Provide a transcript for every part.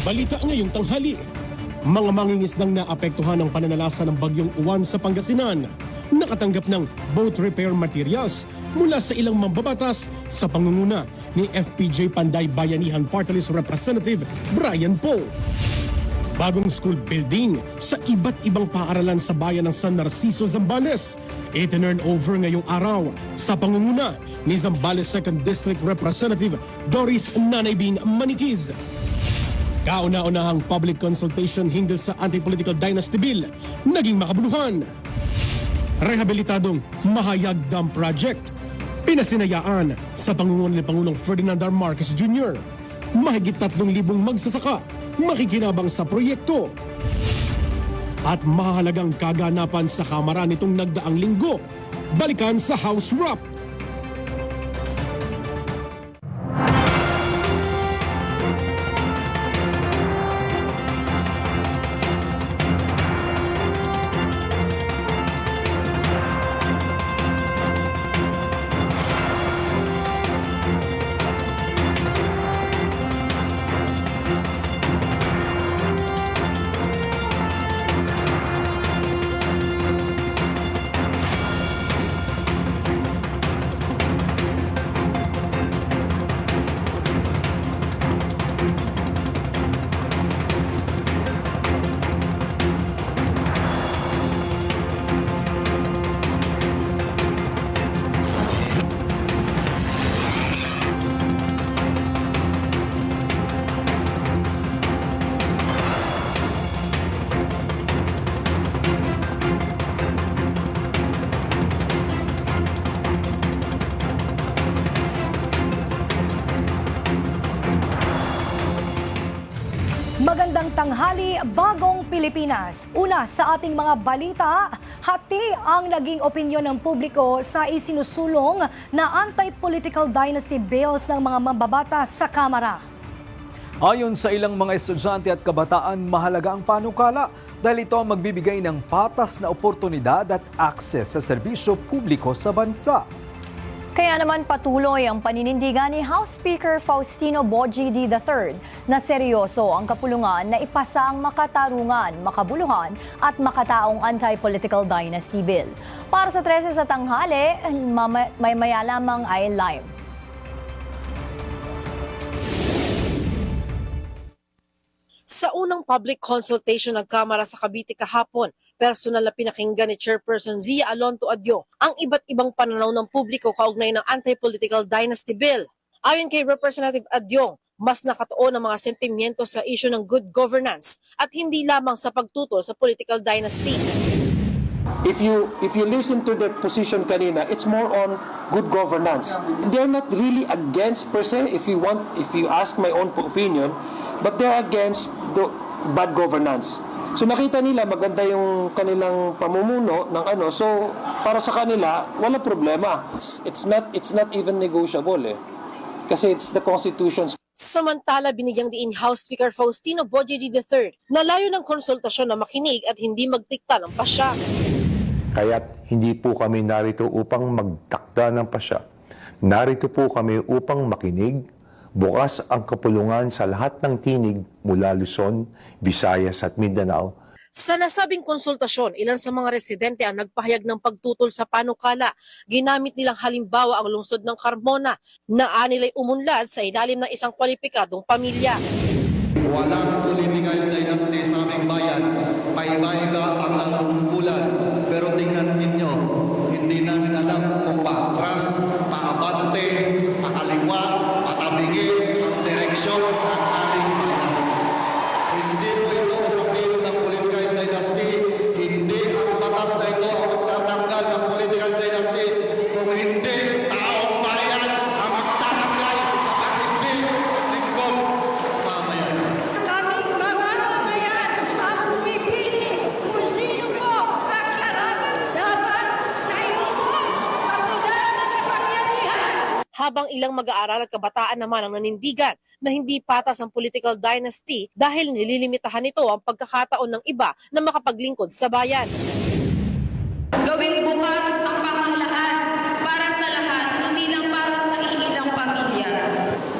Balita ngayong tanghali. Mga mangingisdang naapektuhan ng pananalasa ng bagyong Uwan sa Pangasinan nakatanggap ng boat repair materials mula sa ilang mambabatas sa pangunguna ni FPJ Panday Bayanihan Party List Representative Brian Poe. Bagong school building sa iba't ibang paaralan sa bayan ng San Narciso, Zambales. Itinurn over ngayong araw sa pangunguna ni Zambales 2nd District Representative Doris Nanaybin Maniquiz. Kauna-unahang public consultation hinggil sa Anti-Political Dynasty Bill naging makabuluhan. Rehabilitadong Mahayag Dam Project pinasinayaan sa pangunguna ni Pangulong Ferdinand R. Marcos Jr. Mahigit 3,000 magsasaka makikinabang sa proyekto. At mahalagang kaganapan sa Kamara nitong nagdaang linggo, balikan sa House Wrap. Magandang tanghali, Bagong Pilipinas. Una sa ating mga balita, hati ang naging opinyon ng publiko sa isinusulong na anti-political dynasty bills ng mga mambabatas sa Kamara. Ayon sa ilang mga estudyante at kabataan, mahalaga ang panukala dahil ito ang magbibigay ng patas na oportunidad at akses sa serbisyo publiko sa bansa. Kaya naman patuloy ang paninindigan ni House Speaker Faustino Bogie III na seryoso ang kapulungan na ipasa ang makatarungan, makabuluhan at makataong anti-political dynasty bill. Para sa 13 sa tanghali, maya lamang ay live. Sa unang public consultation ng Kamara sa Cavite kahapon, personal na pinakinggan ni Chairperson Zia Alonto Adyong ang iba't ibang pananaw ng publiko kaugnay ng anti-political dynasty bill. Ayon kay Representative Adyong, mas nakatuon ang mga sentimiento sa issue ng good governance at hindi lamang sa pagtutol sa political dynasty. If you listen to the position kanina, it's more on good governance. They're not really against per se, if you ask my own opinion, but they're against the bad governance. So nakita nila maganda yung kanilang pamumuno ng ano, so para sa kanila wala problema. It's not even negotiable Kasi it's the Constitution's. Samantala, binigyang diin House Speaker Faustino Bogie III na layo ng konsultasyon na makinig at hindi magdikta ng pasya. Kaya't hindi po kami narito upang magtakda ng pasya. Narito po kami upang makinig, bukas ang kapulungan sa lahat ng tinig mula Luzon, Visayas at Mindanao. Sa nasabing konsultasyon, ilan sa mga residente ang nagpahayag ng pagtutol sa panukala. Ginamit nilang halimbawa ang lungsod ng Carmona na anilay umunlad sa ilalim ng isang kwalipikadong pamilya. Walang political dynasty sa aming bayan. Paiba-iba ang nanunungkulan. Pero tingnan ninyo, hindi namin alam kung paatras, paabante, pakaliwa, patabingi, ang direksyon ng aming bayan. Hindi po ito sa pilo ng political dynasty. Hindi ang batas na ito ang magtatanggal ng political dynasty. Kung hindi, taong bayan ang magtatanggal at hindi ang lingkod sa mamayan. Kaming mga mamayan ang pumipili kung sino po ang karapat-dapat na iupo sa lugar ng kapangyarihan. Habang ilang mag-aaral at kabataan naman ang nanindigan na hindi patas ang political dynasty dahil nililimitahan nito ang pagkakataon ng iba na makapaglingkod sa bayan. Gawing bukas ang pamahalaan para sa lahat, hindi lang para sa iilang pamilya.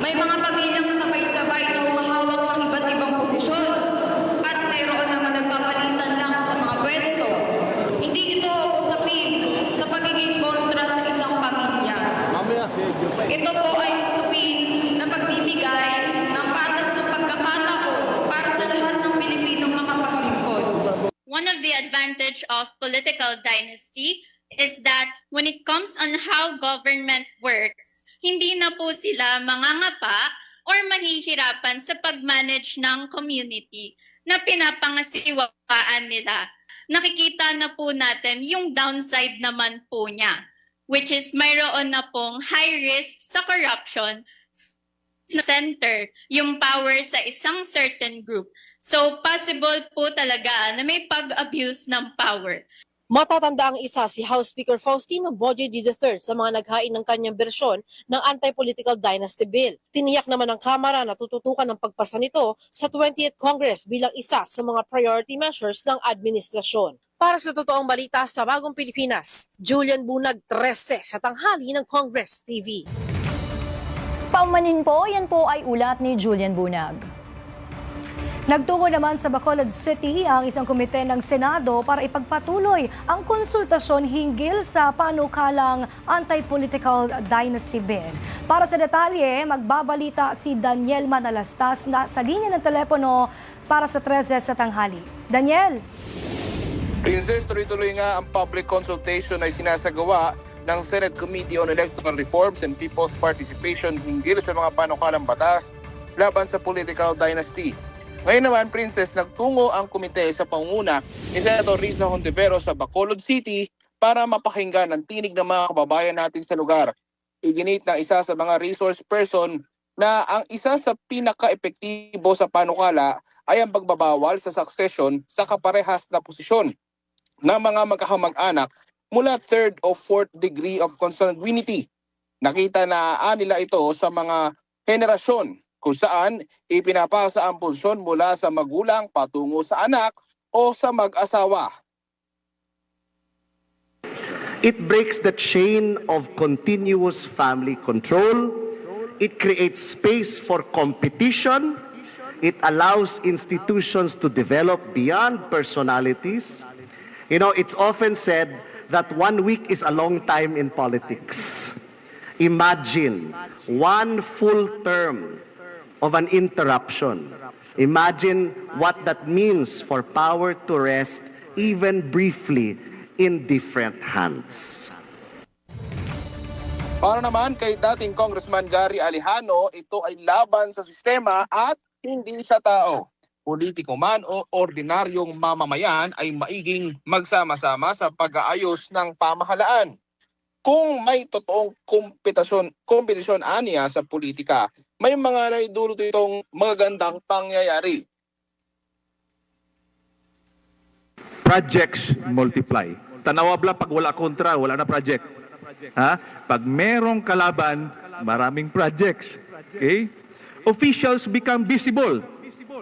May mga pamilyang sabay-sabay na umahawak ng iba't ibang posisyon. Ito po ay usapin na pagbibigay ng patas na pagkakataon para sa lahat ng Pilipinong makapaglingkod. One of the advantage of political dynasty is that when it comes on how government works, hindi na po sila mangangapa or mahihirapan sa pag-manage ng community na pinapangasiwaan nila. Nakikita na po natin yung downside naman po niya, which is mayroon na pong high risk sa corruption sa center, yung power sa isang certain group. So possible po talaga na may pag-abuse ng power. Matatanda ang isa si House Speaker Faustino Boje III sa mga naghain ng kanyang bersyon ng Anti-Political Dynasty Bill. Tiniyak naman ng Kamara na tututukan ng pagpasa nito sa 20th Congress bilang isa sa mga priority measures ng administrasyon. Para sa totoong balita sa Bagong Pilipinas, Julian Bunag, 13 sa tanghali ng Congress TV. Paumanin po, yan po ay ulat ni Julian Bunag. Nagtungo naman sa Bacolod City ang isang komite ng Senado para ipagpatuloy ang konsultasyon hinggil sa panukalang Anti-Political Dynasty Bill. Para sa detalye, magbabalita si Daniel Manalastas na sa linya ng telepono para sa 13 sa tanghali. Daniel? Princess, tuloy-tuloy nga ang public consultation ay sinasagawa ng Senate Committee on Electoral Reforms and People's Participation hinggil sa mga panukalang batas laban sa political dynasty. Ngayon naman, Princess, nagtungo ang komite sa pangunguna ni Senator Risa Hontiveros sa Bacolod City para mapakinggan ang tinig ng mga kababayan natin sa lugar. Iginit ng isa sa mga resource person na ang isa sa pinaka-epektibo sa panukala ay ang pagbabawal sa succession sa kaparehas na posisyon ng mga magkakamag-anak mula 3rd o 4th degree of consanguinity. Nakita na nila ito sa mga henerasyon kung saan ipinapasa ang posisyon mula sa magulang patungo sa anak o sa mag-asawa. It breaks the chain of continuous family control. It creates space for competition. It allows institutions to develop beyond personalities. You know, it's often said that 1 week is a long time in politics. Imagine 1 full term of an interruption. Imagine what that means for power to rest even briefly in different hands. Para naman kay dating Congressman Gary Alejano, ito ay laban sa sistema at hindi sa tao. Politiko man o ordinaryong mamamayan ay maiging magsama-sama sa pag-aayos ng pamahalaan. Kung may totoong kompetisyon aniya sa politika, may mga naidulot itong magagandang pangyayari. Projects multiply. Tanawabla pag wala kontra, wala na project. Ha? Pag merong kalaban, maraming projects. Okay? Officials become visible.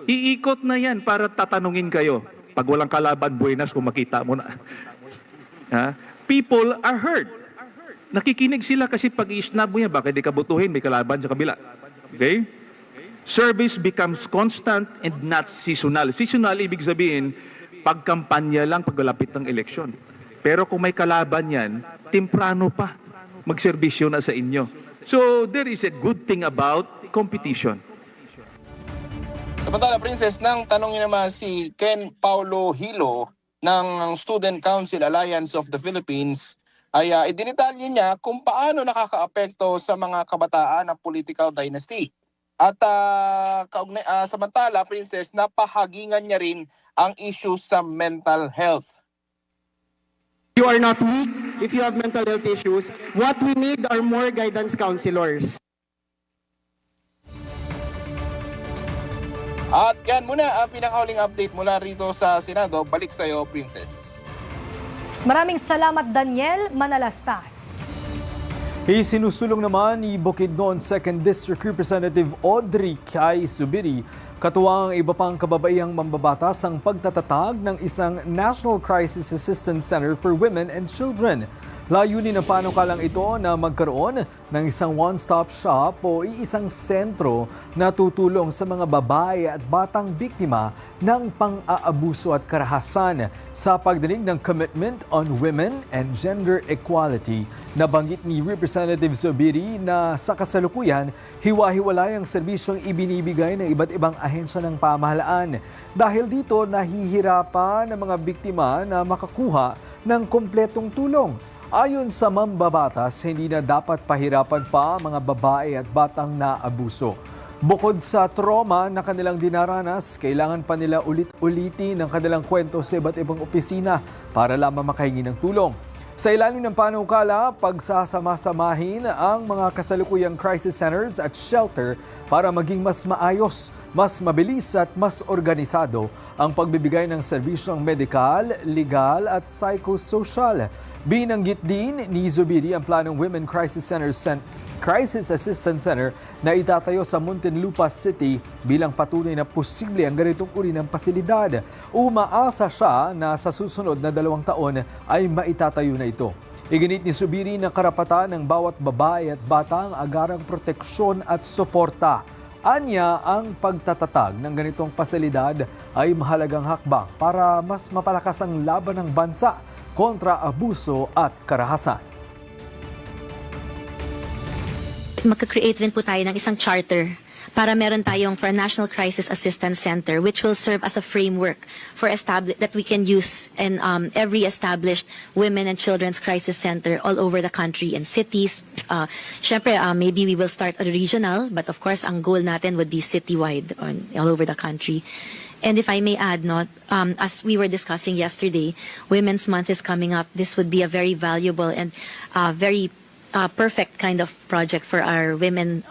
Iikot na yan para tatanungin kayo. Pag walang kalaban, buenas kung makita mo na. Ha? People are heard. Nakikinig sila kasi pag i-snap mo yan, baka di ka butuhin, may kalaban sa kabila. Okay? Service becomes constant and not seasonal. Seasonal, ibig sabihin, pagkampanya lang paglalapit ng eleksyon. Pero kung may kalaban yan, temprano pa, magserbisyo na sa inyo. So, there is a good thing about competition. Samantala, Princess, nang tanongin naman si Ken Paulo Hilo ng Student Council Alliance of the Philippines, ay idinitalye niya kung paano nakakaapekto sa mga kabataan ang political dynasty. At samantala, Princess, napahagingan niya rin ang issue sa mental health. You are not weak if you have mental health issues. What we need are more guidance counselors. At yan muna ang pinakahuling update mula rito sa Senado. Balik sa iyo, Princess. Maraming salamat, Daniel Manalastas. Isinusulong naman ni Bukidnon 2nd District Representative Audrey Kai Subiri katuwang iba pang kababaihang mambabatas ang pagtatatag ng isang National Crisis Assistance Center for Women and Children. Layunin ng panukalang ito na magkaroon ng isang one-stop shop o iisang sentro na tutulong sa mga babae at batang biktima ng pang-aabuso at karahasan sa pagdinig ng Commitment on Women and Gender Equality. Nabanggit ni Representative Zubiri na sa kasalukuyan, hiwa-hiwalay ang serbisyong ibinibigay ng iba't ibang ahensya ng pamahalaan. Dahil dito, nahihirapan ang mga biktima na makakuha ng kumpletong tulong. Ayon sa mambabatas, hindi na dapat pahirapan pa mga babae at batang naabuso. Bukod sa trauma na kanilang dinaranas, kailangan pa nila ulit-ulitin ang kanilang kwento sa iba't ibang opisina para lamang makahingi ng tulong. Sa ilalim ng panukala, pagsasama-samahin ang mga kasalukuyang crisis centers at shelter para maging mas maayos, mas mabilis at mas organisado ang pagbibigay ng serbisyong medikal, legal at psychosocial. Binanggit din ni Zubiri ang planong Women Crisis Assistance Center na itatayo sa Muntinlupa City bilang patunay na posible ang ganitong uri ng pasilidad. Umaasa siya na sa susunod na 2 taon ay maitatayo na ito. Iginit ni Zubiri na karapatan ng bawat babae at bata ang agarang proteksyon at suporta. Anya, ang pagtatatag ng ganitong pasilidad ay mahalagang hakbang para mas mapalakas ang laban ng bansa kontra abuso at karahasan. Magka-create rin po tayo ng isang charter para meron tayong for a National Crisis Assistance Center which will serve as a framework for that we can use in every established women and children's crisis center all over the country in cities. Syempre, maybe we will start a regional, but of course, ang goal natin would be citywide all over the country. And if I may add, as we were discussing yesterday, Women's Month is coming up. This would be a very valuable and very perfect kind of project for our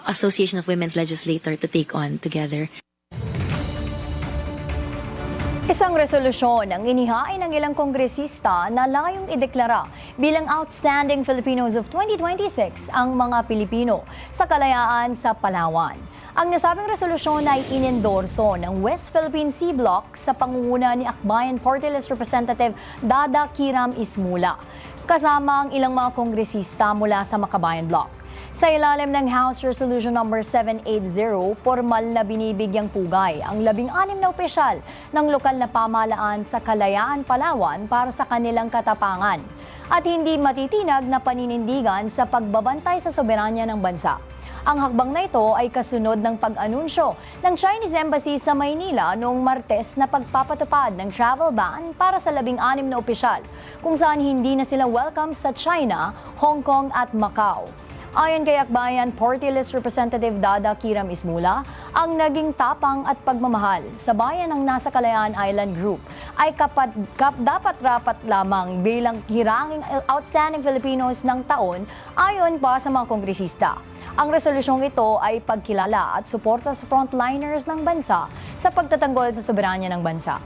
Association of Women's Legislators to take on together. Isang resolusyon ang inihain ng ilang kongresista na layong ideklara bilang Outstanding Filipinos of 2026 ang mga Pilipino sa kalayaan sa Palawan. Ang nasabing resolusyon ay inendorso ng West Philippine Sea Bloc sa pangunguna ni Akbayan Party List Representative Dada Kiram Ismula, kasama ang ilang mga kongresista mula sa Makabayan Bloc. Sa ilalim ng House Resolution No. 780, formal na binibigyang pugay ang 16 na opisyal ng lokal na pamahalaan sa Kalayaan, Palawan para sa kanilang katapangan at hindi matitinag na paninindigan sa pagbabantay sa soberanya ng bansa. Ang hakbang na ito ay kasunod ng pag-anunsyo ng Chinese Embassy sa Maynila noong Martes na pagpapatupad ng travel ban para sa 16 na opisyal, kung saan hindi na sila welcome sa China, Hong Kong at Macau. Ayon kay Akbayan Party List Representative Dada Kiram Ismula, ang naging tapang at pagmamahal sa bayan ng nasa Kalayaan Island Group ay dapat-rapat lamang bilang hiranging Outstanding Filipinos ng taon ayon pa sa mga kongresista. Ang resolusyong ito ay pagkilala at suporta sa frontliners ng bansa sa pagtatanggol sa soberanya ng bansa.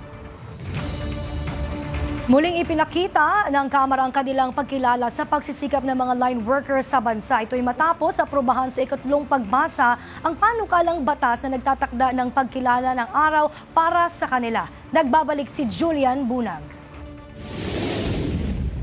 Muling ipinakita ng Kamara ang kanilang pagkilala sa pagsisikap ng mga line workers sa bansa. Ito'y matapos aprobahan sa ikatlong pagbasa ang panukalang batas na nagtatakda ng pagkilala ng araw para sa kanila. Nagbabalik si Julian Bunag.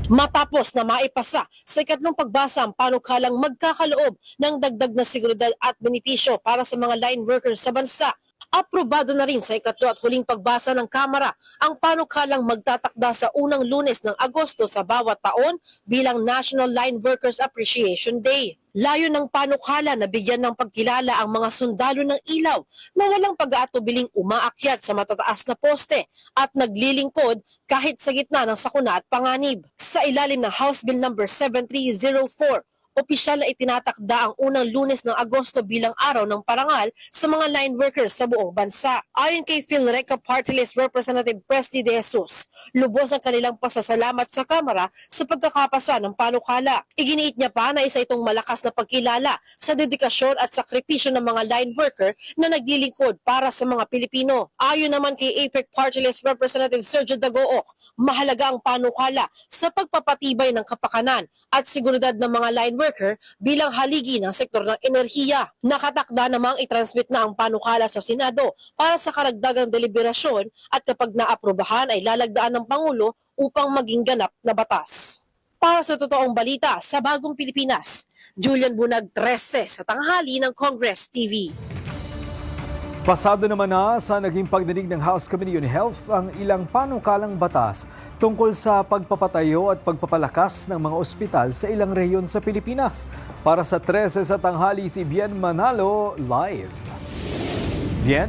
Matapos na maipasa sa ikatlong pagbasa ang panukalang magkakaloob ng dagdag na seguridad at benepisyo para sa mga line workers sa bansa, aprobado na rin sa ikatlo at huling pagbasa ng Kamara ang panukalang magtatakda sa unang Lunes ng Agosto sa bawat taon bilang National Line Workers Appreciation Day. Layo ng panukala na bigyan ng pagkilala ang mga sundalo ng ilaw na walang pag-aatubiling umaakyat sa matataas na poste at naglilingkod kahit sa gitna ng sakuna at panganib. Sa ilalim ng House Bill No. 7304, opisyal na itinatakda ang unang Lunes ng Agosto bilang araw ng parangal sa mga line workers sa buong bansa. Ayon kay PhilReca Party List Representative Presley De Jesus, lubos ang kanilang pasasalamat sa Kamara sa pagkakapasa ng panukala. Iginiit niya pa na isa itong malakas na pagkilala sa dedikasyon at sakripisyo ng mga line worker na naglilingkod para sa mga Pilipino. Ayon naman kay APEC Party List Representative Sergio Dagook, mahalaga ang panukala sa pagpapatibay ng kapakanan at seguridad ng mga line worker bilang haligi ng sektor ng enerhiya. Nakatakda namang i-transmit na ang panukala sa Senado para sa karagdagang deliberasyon at kapag naaprubahan ay lalagdaan ng Pangulo upang maging ganap na batas. Para sa totoong balita sa Bagong Pilipinas, Julian Bunag, 13 sa tanghali ng Congress TV. Pasado naman na sa naging pagdinig ng House Committee on Health ang ilang panukalang batas tungkol sa pagpapatayo at pagpapalakas ng mga ospital sa ilang rehiyon sa Pilipinas. Para sa 13 sa tanghali, si Bien Manalo live. Bien?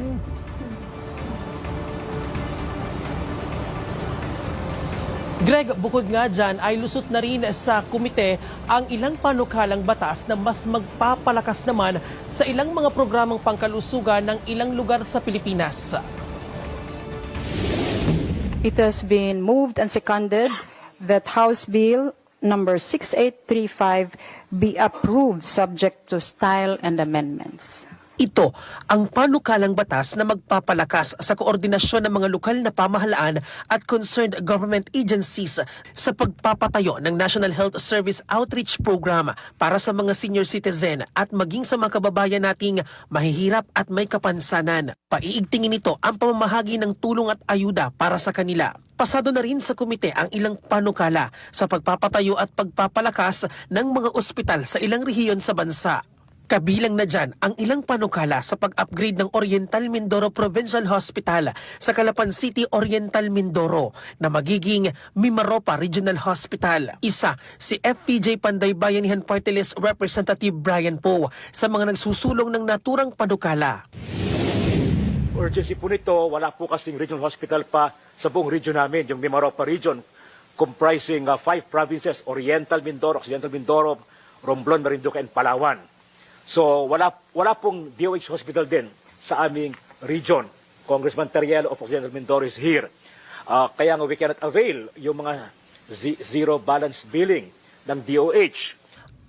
Greg, bukod nga dyan ay lusot na rin sa komite ang ilang panukalang batas na mas magpapalakas naman sa ilang mga programang pangkalusugan ng ilang lugar sa Pilipinas. It has been moved and seconded that House Bill number 6835 be approved subject to style and amendments. Ito ang panukalang batas na magpapalakas sa koordinasyon ng mga lokal na pamahalaan at concerned government agencies sa pagpapatayo ng National Health Service Outreach Program para sa mga senior citizen at maging sa mga kababayan nating mahihirap at may kapansanan. Paiigtingin nito ang pamamahagi ng tulong at ayuda para sa kanila. Pasado na rin sa komite ang ilang panukala sa pagpapatayo at pagpapalakas ng mga ospital sa ilang rehiyon sa bansa. Kabilang na dyan ang ilang panukala sa pag-upgrade ng Oriental Mindoro Provincial Hospital sa Calapan City, Oriental Mindoro na magiging Mimaropa Regional Hospital. Isa si FPJ Panday Bayanihan Party List Representative Brian Poe sa mga nagsusulong ng naturang panukala. Urgency po nito, wala po kasing regional hospital pa sa buong region namin, yung Mimaropa region comprising 5 provinces, Oriental Mindoro, Occidental Mindoro, Romblon, Marinduque, and Palawan. So wala pong DOH hospital din sa aming region. Congressman Terielo of Occidental Mindoro is here. Kaya nga we cannot avail yung mga zero balance billing ng DOH.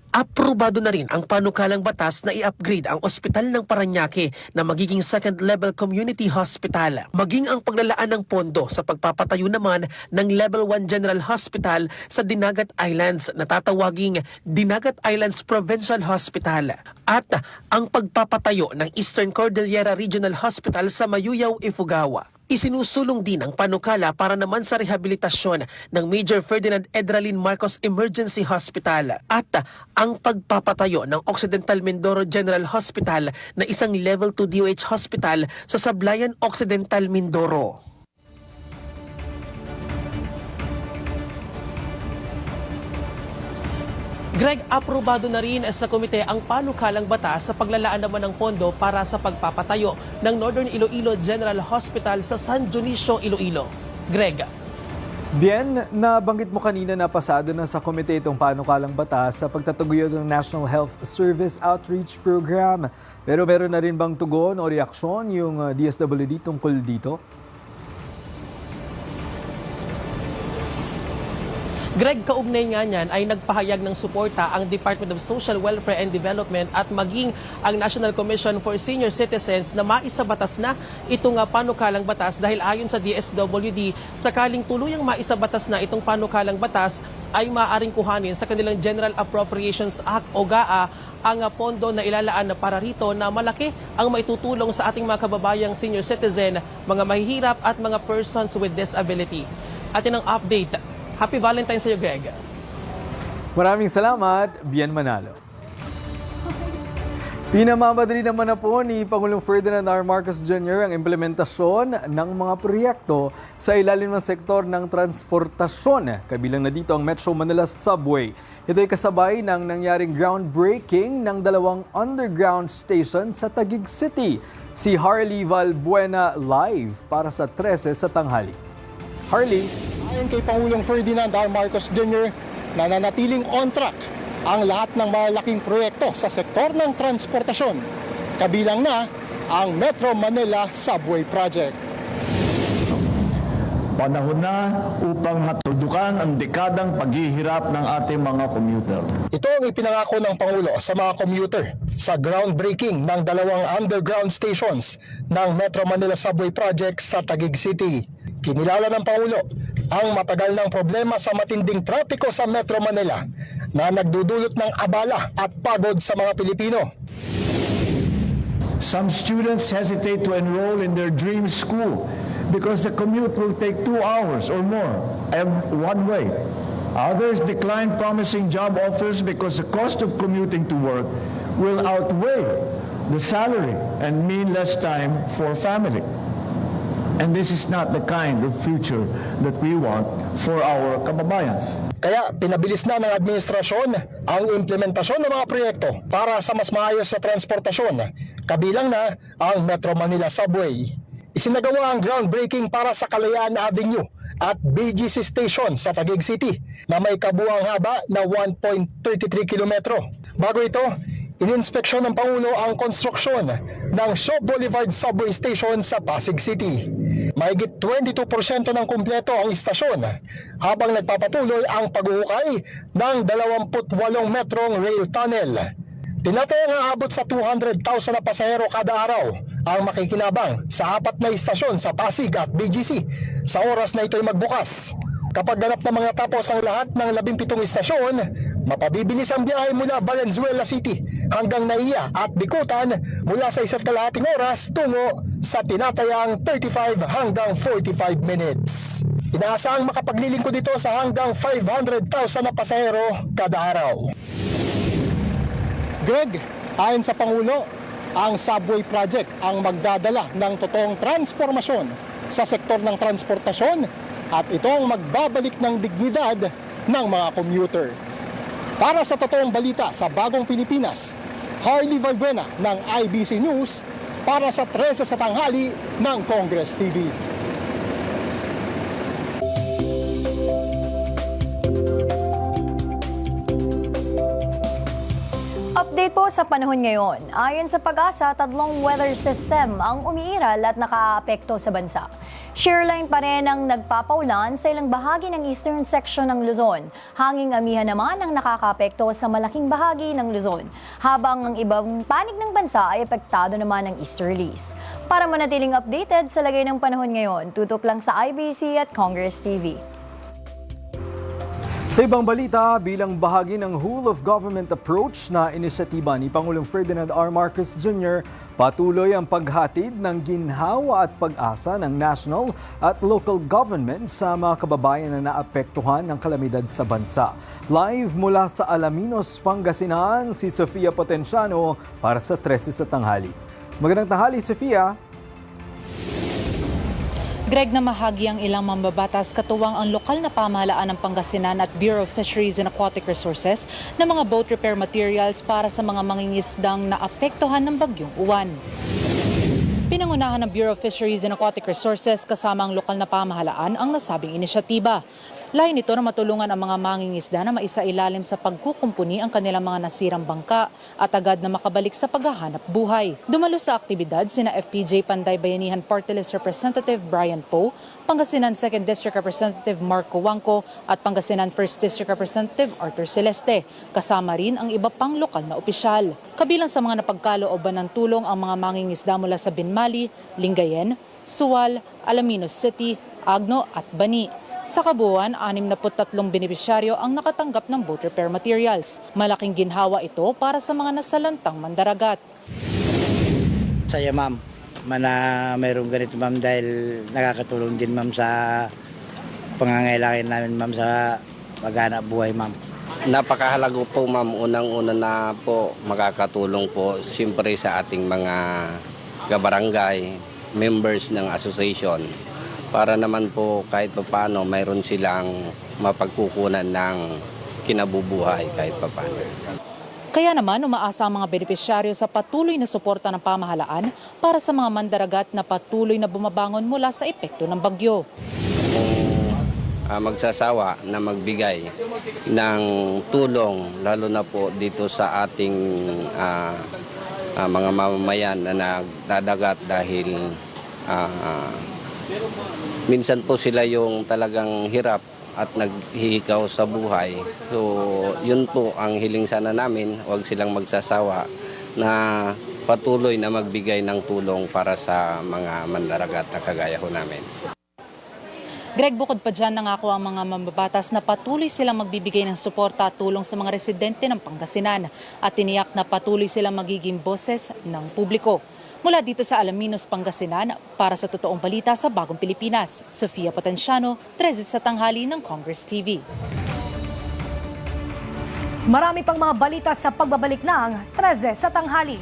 Aprobado na rin ang panukalang batas na i-upgrade ang ospital ng Parañaque na magiging second-level community hospital. Maging ang paglalaan ng pondo sa pagpapatayo naman ng Level 1 General Hospital sa Dinagat Islands na tatawaging Dinagat Islands Provincial Hospital. At ang pagpapatayo ng Eastern Cordillera Regional Hospital sa Mayuyaw, Ifugao. Isinusulong din ang panukala para naman sa rehabilitasyon ng Major Ferdinand Edralin Marcos Emergency Hospital at ang pagpapatayo ng Occidental Mindoro General Hospital na isang Level 2 DOH hospital sa Sablayan, Occidental Mindoro. Greg, aprobado na rin sa komite ang panukalang batas sa paglalaan naman ng pondo para sa pagpapatayo ng Northern Iloilo General Hospital sa San Dionisio, Iloilo. Greg. Bien, nabanggit mo kanina na pasado na sa komite itong panukalang batas sa pagtataguyod ng National Health Service Outreach Program. Pero meron na rin bang tugon o reaksyon yung DSWD tungkol dito? Greg, kaugnay nga niyan ay nagpahayag ng suporta ang Department of Social Welfare and Development at maging ang National Commission for Senior Citizens na maisabatas na itong panukalang batas dahil ayon sa DSWD, sakaling tuluyang maisabatas na itong panukalang batas ay maaaring kuhanin sa kanilang General Appropriations Act o GAA ang pondo na ilalaan para rito na malaki ang maitutulong sa ating mga kababayang senior citizen, mga mahihirap at mga persons with disability. Atin ang update. Happy Valentine's sa iyo, Greg. Maraming salamat, Bien Manalo. Pinamamadali naman na po ni Pangulong Ferdinand R. Marcos Jr. ang implementasyon ng mga proyekto sa ilalim ng sektor ng transportasyon. Kabilang na dito ang Metro Manila Subway. Ito ay kasabay ng nangyaring groundbreaking ng 2 underground station sa Taguig City. Si Harley Valbuena live para sa 13 sa tanghali. Harley. Ayon kay Pangulong Ferdinand R. Marcos Jr., nananatiling on track ang lahat ng malalaking proyekto sa sektor ng transportasyon. Kabilang na ang Metro Manila Subway Project. Panahon na upang matuldukan ang dekadang paghihirap ng ating mga commuter. Ito ang ipinangako ng Pangulo sa mga commuter sa groundbreaking ng 2 underground stations ng Metro Manila Subway Project sa Taguig City. Kinilala ng Pangulo ang matagal ng problema sa matinding trapiko sa Metro Manila na nagdudulot ng abala at pagod sa mga Pilipino. Some students hesitate to enroll in their dream school because the commute will take 2 hours or more and one way. Others decline promising job offers because the cost of commuting to work will outweigh the salary and mean less time for family. And this is not the kind of future that we want for our kababayans. Kaya pinabilis na ng administrasyon ang implementasyon ng mga proyekto para sa mas maayos na transportasyon, kabilang na ang Metro Manila Subway. Isinagawa ang groundbreaking para sa Kalayaan Avenue at BGC Station sa Taguig City na may kabuuang haba na 1.33 kilometro. Bago ito, ininspeksyon ng Pangulo ang konstruksyon ng Shaw Boulevard Subway Station sa Pasig City. Mahigit 22% ng kumpleto ang istasyon habang nagpapatuloy ang paghuhukay ng 28 metrong rail tunnel. Tinatayang aabot sa 200,000 na pasahero kada araw ang makikinabang sa 4 na istasyon sa Pasig at BGC sa oras na ito'y magbukas. Kapag ganap na mga tapos ang lahat ng 17 istasyon, mapabibilis ang biyahe mula Valenzuela City hanggang Naiya at Bikutan mula sa 1.5 oras tungo sa tinatayang 35 hanggang 45 minutes. Inaasahang makapaglilingkod dito sa hanggang 500,000 na pasahero kada araw. Greg, ayon sa Pangulo, ang subway project ang magdadala ng totoong transformasyon sa sektor ng transportasyon at ito ang magbabalik ng dignidad ng mga commuter. Para sa totoong balita sa Bagong Pilipinas, Harley Valbuena ng IBC News para sa 13 sa tanghali ng Congress TV. Update po sa panahon ngayon. Ayon sa Pag-asa, 3 weather system ang umiiral at nakaapekto sa bansa. Shearline pa rin ang nagpapaulan sa ilang bahagi ng eastern section ng Luzon. Hanging amihan naman ang nakakaapekto sa malaking bahagi ng Luzon. Habang ang ibang panig ng bansa ay apektado naman ng easterlies. Para manatiling updated sa lagay ng panahon ngayon, tutok lang sa IBC at Congress TV. Sa ibang balita, bilang bahagi ng whole of government approach na inisyatiba ni Pangulong Ferdinand R. Marcos Jr., patuloy ang paghatid ng ginhawa at pag-asa ng national at local government sa mga kababayan na naapektuhan ng kalamidad sa bansa. Live mula sa Alaminos, Pangasinan, si Sofia Potenciano para sa 13 sa tanghali. Magandang tanghali, Sofia. Greg, na mahagi ang ilang mambabatas katuwang ang lokal na pamahalaan ng Pangasinan at Bureau of Fisheries and Aquatic Resources na mga boat repair materials para sa mga mangingisdang naapektuhan ng bagyong Uwan. Pinangunahan ng Bureau of Fisheries and Aquatic Resources kasama ang lokal na pamahalaan ang nasabing inisyatiba. Layo nito na matulungan ang mga mangingisda na maisailalim sa pagkukumpuni ang kanilang mga nasirang bangka at agad na makabalik sa paghahanap buhay. Dumalo sa aktibidad sina FPJ Panday Bayanihan Party List Representative Brian Poe, Pangasinan 2nd District Representative Marco Wangco at Pangasinan 1st District Representative Arthur Celeste. Kasama rin ang iba pang lokal na opisyal. Kabilang sa mga napagkalooban ng tulong ang mga mangingisda mula sa Binmali, Lingayen, Suwal, Alaminos City, Agno at Bani. Sa kabuuan, 63 benepisyaryo ang nakatanggap ng boat repair materials. Malaking ginhawa ito para sa mga nasalantang mandaragat. Saya ma'am, mayroong ganito ma'am dahil nakakatulong din ma'am sa pangangailangan namin ma'am sa maghanap buhay ma'am. Napakahalaga po ma'am, unang-una na po makakatulong po siyempre sa ating mga kabarangay, members ng association para naman po kahit paano mayroon silang mapagkukunan ng kinabubuhay kahit paano. Kaya naman umaasa ang mga benepisyaryo sa patuloy na suporta ng pamahalaan para sa mga mandaragat na patuloy na bumabangon mula sa epekto ng bagyo. Magsasawa na magbigay ng tulong lalo na po dito sa ating mga mamamayan na nagdadagat dahil minsan po sila yung talagang hirap at naghihikaw sa buhay. So, yun po ang hiling sana namin, huwag silang magsasawa na patuloy na magbigay ng tulong para sa mga mandaragat na kagaya ho namin. Greg, bukod pa dyan, nangako ang mga mambabatas na patuloy silang magbibigay ng suporta at tulong sa mga residente ng Pangasinan at tiniyak na patuloy silang magiging boses ng publiko. Mula dito sa Alaminos, Pangasinan, para sa totoong balita sa Bagong Pilipinas, Sofia Potenciano, 13 sa tanghali ng Congress TV. Marami pang mga balita sa pagbabalik ng 13 sa tanghali.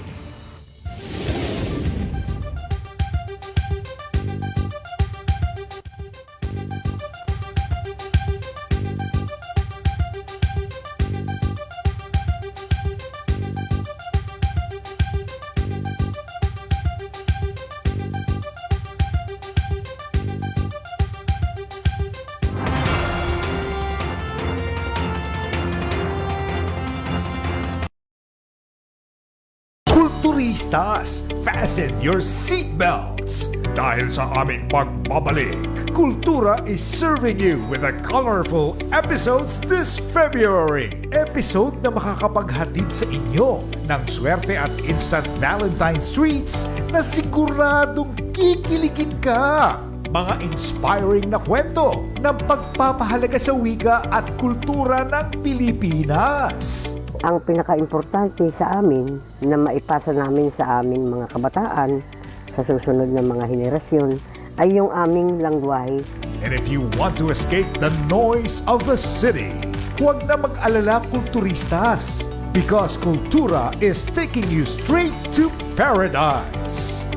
Kulturistas, fasten your seatbelts! Dahil sa aming pagbabalik, Kultura is serving you with a colorful episodes this February. Episode na makakapaghatid sa inyo ng swerte at instant Valentine's treats na siguradong kikiligin ka. Mga inspiring na kwento ng pagpapahalaga sa wika at kultura ng Pilipinas. Ang pinaka-importante sa amin na maipasa namin sa aming mga kabataan sa susunod na mga henerasyon ay yung aming langwahe. And if you want to escape the noise of the city, huwag na mag-alala, kulturistas, because Kultura is taking you straight to paradise.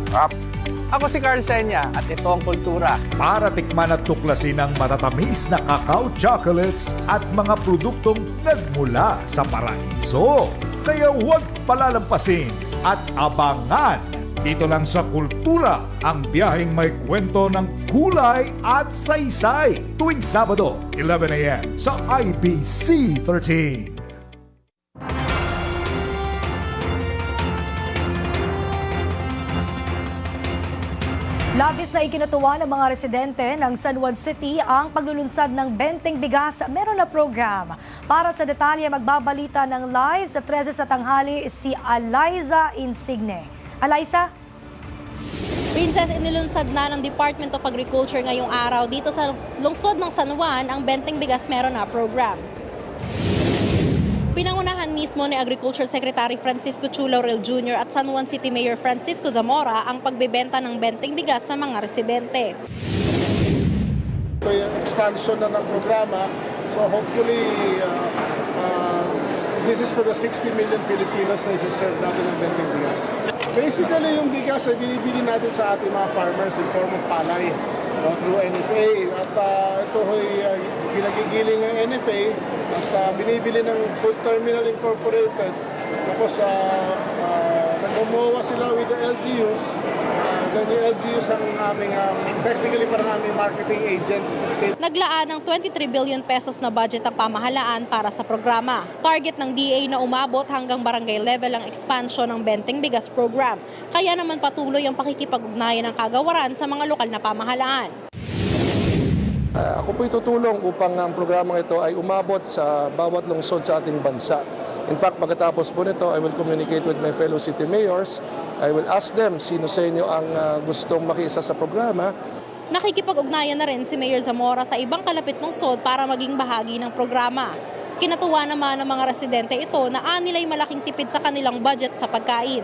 Ako si Carl Senya at ito ang Kultura. Para tikman at tuklasin ang matatamis na cacao chocolates at mga produktong nagmula sa paraiso. Kaya huwag palalampasin at abangan. Dito lang sa Kultura, ang biyaheng may kwento ng kulay at saysay. Tuwing Sabado, 11 a.m. sa IBC 13. Labis na ikinatuwa ng mga residente ng San Juan City ang paglulunsad ng Benteng Bigas Meron Na program. Para sa detalye, magbabalita ng live sa 13 sa tanghali si Eliza Insigne. Eliza? Princess, inilunsad na ng Department of Agriculture ngayong araw dito sa lungsod ng San Juan ang Benteng Bigas Meron Na program. Pinangunahan mismo ni Agriculture Secretary Francisco Chu Laurel Jr. at San Juan City Mayor Francisco Zamora ang pagbebenta ng benteng bigas sa mga residente. Ito yung expansion na ng programa, so hopefully this is for the 60 million Filipinos na isa-serve natin ng benteng bigas. Basically yung bigas ay binibili natin sa ating mga farmers in form of palay through NFA at ito ay ginagigiling ng NFA at binibili ng Food Terminal Incorporated. Tapos nagmumowa sila with the LGUs. Then yung LGUs ang aming, technically parang aming marketing agents. Naglaan ng 23 billion pesos na budget ang pamahalaan para sa programa. Target ng DA na umabot hanggang barangay level ang expansion ng Benteng Bigas program. Kaya naman patuloy ang pakikipag-ugnayan ng kagawaran sa mga lokal na pamahalaan. Ako po'y tutulong upang ang programang ito ay umabot sa bawat lungsod sa ating bansa. In fact, pagkatapos po nito, I will communicate with my fellow city mayors. I will ask them sino sa inyo ang gustong makiisa sa programa. Nakikipag-ugnayan na rin si Mayor Zamora sa ibang kalapit lungsod para maging bahagi ng programa. Kinatuwa naman ng mga residente ito na anilay malaking tipid sa kanilang budget sa pagkain.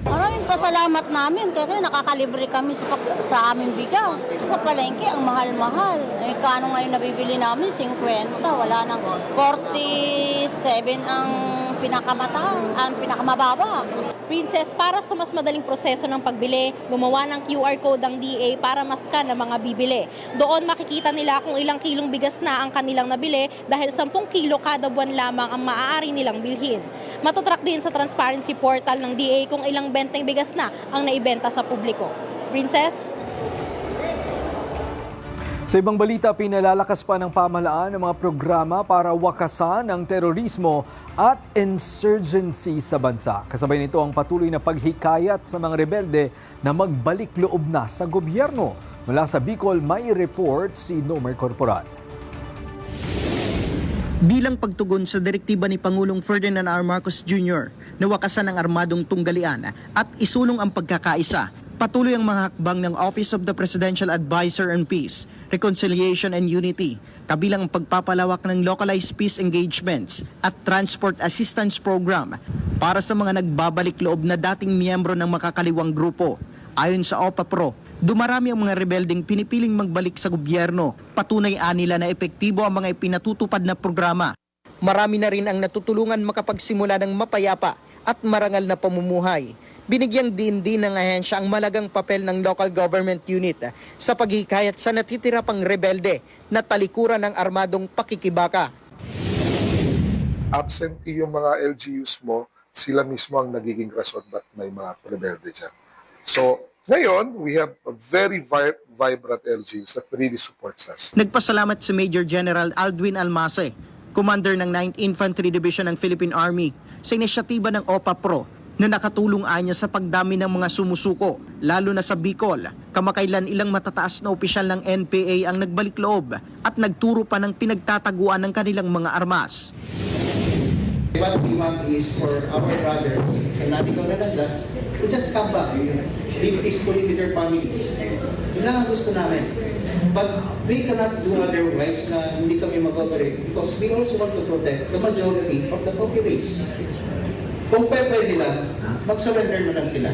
Maraming pasalamat namin kasi nakakalibre kami sa aming bigas. Sa palengke, ang mahal-mahal. Kano ngayon nabibili namin? 50. Wala nang 47 ang pinakamababa. Princess, para sa mas madaling proseso ng pagbili, gumawa ng QR code ang DA para maskan ang mga bibili. Doon makikita nila kung ilang kilong bigas na ang kanilang nabili dahil 10 kilo kada buwan lamang ang maaari nilang bilhin. Matatrack din sa transparency portal ng DA kung ilang benteng bigas na ang naibenta sa publiko. Princess? Sa ibang balita, pinalalakas pa ng pamahalaan ng mga programa para wakasan ang terorismo at insurgency sa bansa. Kasabay nito ang patuloy na paghikayat sa mga rebelde na magbalik loob na sa gobyerno. Mula sa Bicol, may report si Nomer Corporal. Bilang pagtugon sa direktiba ni Pangulong Ferdinand R. Marcos Jr. na wakasan ang armadong tunggalian at isulong ang pagkakaisa, patuloy ang mga hakbang ng Office of the Presidential Advisor on Peace, Reconciliation and Unity, kabilang ang pagpapalawak ng localized peace engagements at transport assistance program para sa mga nagbabalik loob na dating miyembro ng makakaliwang grupo. Ayon sa OPA-PRO, dumarami ang mga rebeldeng pinipiling magbalik sa gobyerno. Patunay nila na epektibo ang mga ipinatutupad na programa. Marami na rin ang natutulungan makapagsimula ng mapayapa at marangal na pamumuhay. Binigyang din ng ahensya ang malagang papel ng local government unit sa paghihikayat sa natitira pang rebelde na talikuran ng armadong pakikibaka. Absentee yung mga LGUs mo, sila mismo ang nagiging rason ba't may mga rebelde dyan. So, ngayon, we have a very vibrant LGUs that really supports us. Nagpasalamat si Major General Aldwin Almase, Commander ng 9th Infantry Division ng Philippine Army, sa inisyatiba ng OPA Pro na nakatulong anya sa pagdami ng mga sumusuko, lalo na sa Bicol. Kamakailan ilang matataas na opisyal ng NPA ang nagbalik loob at nagturo pa ng pinagtataguan ng kanilang mga armas. What we want is for our brothers and natin Nalandas to just come back, live peacefully with their families. Yun lang ang gusto namin. But we cannot do otherwise na hindi kami mag-operate because we also want to protect the majority of the populace. Kung pwede lang, mag-surrender na lang sila.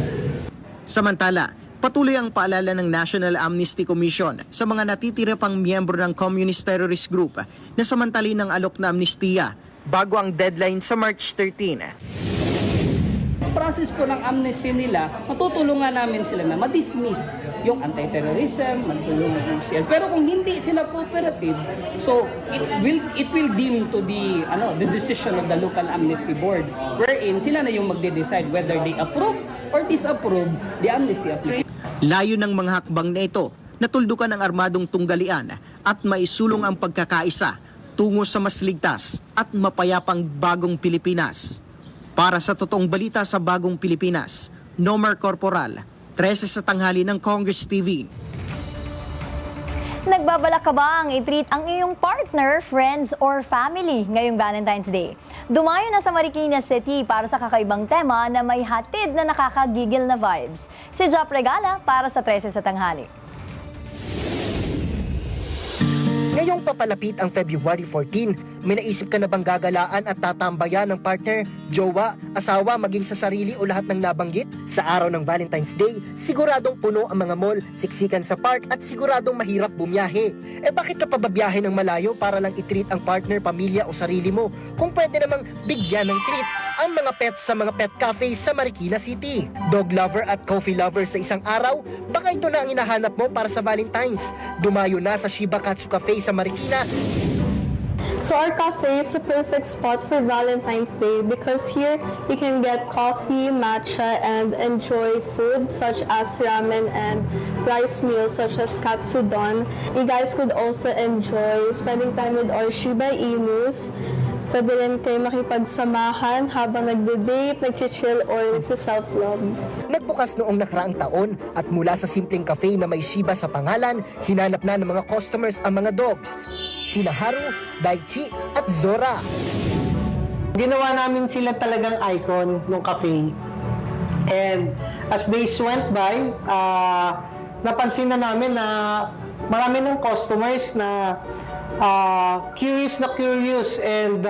Samantala, patuloy ang paalala ng National Amnesty Commission sa mga natitira pang miyembro ng Communist Terrorist Group na samantalin ng alok na amnestiya bago ang deadline sa March 13. Process po ng amnesty nila, matutulungan namin sila na ma-dismiss yung anti-terrorism, matulungan ng CL. Pero kung hindi sila cooperative, so it will deem to the decision of the local amnesty board, wherein sila na yung magde-decide whether they approve or disapprove the amnesty application. Layo ng mga hakbang na ito, natuldukan ang armadong tunggalian at maisulong ang pagkakaisa tungo sa mas ligtas at mapayapang bagong Pilipinas. Para sa totoong balita sa bagong Pilipinas, Nomar Corporal, 13 sa tanghali ng Congress TV. Nagbabalak ka bang i-treat ang iyong partner, friends, or family ngayong Valentine's Day? Dumayo na sa Marikina City para sa kakaibang tema na may hatid na nakakagigil na vibes. Si Jop Regala para sa 13 sa tanghali. Ngayong papalapit ang February 14, may naisip ka na bang gagalaan at tatambayan ng partner, jowa, asawa, maging sa sarili o lahat ng nabanggit? Sa araw ng Valentine's Day, siguradong puno ang mga mall, siksikan sa park at siguradong mahirap bumiyahe. Bakit ka pa babiyahe ng malayo para lang i-treat ang partner, pamilya o sarili mo? Kung pwede namang bigyan ng treats ang mga pets sa mga pet cafe sa Marikina City. Dog lover at coffee lover sa isang araw, baka ito na ang hinahanap mo para sa Valentine's. Dumayo na sa Shiba Katsu Cafe sa Marikina. So our cafe is a perfect spot for Valentine's Day because here you can get coffee, matcha, and enjoy food such as ramen and rice meals such as katsudon. You guys could also enjoy spending time with our Shiba Inus. Pwede rin kayo makipagsamahan habang nagde-date, nag-chill, or nagsa-self-love. Nagbukas noong nakaraang taon at mula sa simpleng cafe na may Shiba sa pangalan, hinanap na ng mga customers ang mga dogs. Sina Haru, Daichi at Zora. Ginawa namin sila talagang icon ng cafe. And as days went by, napansin na namin na marami ng customers na curious and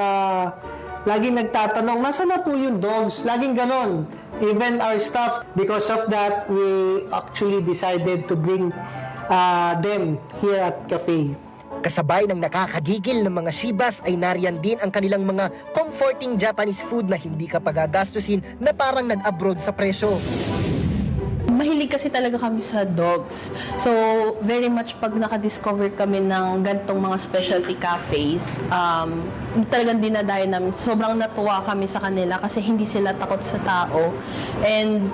laging nagtatanong, nasa na po yung dogs? Laging ganon. Even our staff, because of that, we actually decided to bring them here at cafe. Kasabay ng nakakagigil ng mga Shibas ay nariyan din ang kanilang mga comforting Japanese food na hindi ka pagagastusin na parang nag-abroad sa presyo. Mahilig kasi talaga kami sa dogs. So, very much pag nakadiscover kami ng gantong mga specialty cafes, talagang dinadayo namin. Sobrang natuwa kami sa kanila kasi hindi sila takot sa tao. And